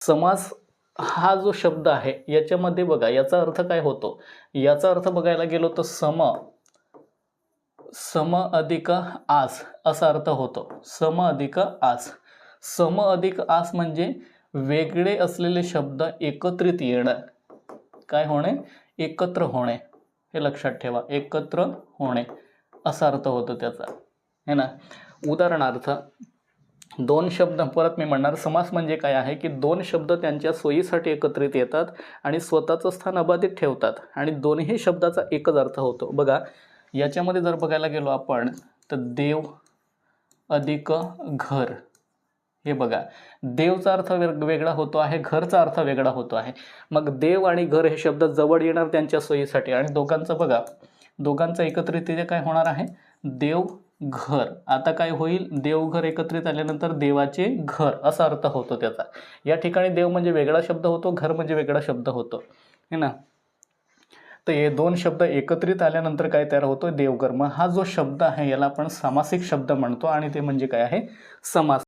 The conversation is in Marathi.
समास हा जो शब्द आहे याच्यामध्ये बघा याचा अर्थ काय होतो, याचा अर्थ बघायला गेलो तर सम अधिक आस असा अर्थ होतो. सम अधिक आस, सम अधिक आस म्हणजे वेगळे असलेले शब्द एकत्रित येणं. काय होणे? एकत्र होणे. हे लक्षात ठेवा, एकत्र होणे असा अर्थ होतो त्याचा, है ना. उदाहरणार्थ दोन शब्द, परत मी म्हणणार, समास म्हणजे काय आहे की दोन शब्द त्यांच्या सोयीसाठी एकत्रित येतात आणि स्वतःचं स्थान अबाधित ठेवतात आणि दोन्ही शब्दाचा एकच अर्थ होतो. बघा याच्यामध्ये जर बघायला गेलो आपण तर देव अधिक घर, हे बघा देवचा अर्थ वेगळा होतो आहे, घरचा अर्थ वेगळा होतो आहे. मग देव आणि घर हे शब्द जवळ येणार त्यांच्या सोयीसाठी आणि दोघांचं बघा, दोघांचं एकत्रित काय होणार आहे? देव घर. आता काय होईल? देवघर एकत्रित आल्यानंतर देवाचे घर असा अर्थ होतो त्याचा. या ठिकाणी देव म्हणजे वेगळा शब्द होतो, घर म्हणजे वेगळा शब्द होतो, है ना. तर हे दोन शब्द एकत्रित आल्यानंतर काय तयार होतो? देवघर. मग हा जो शब्द आहे याला आपण सामासिक शब्द म्हणतो आणि ते म्हणजे काय आहे? समास.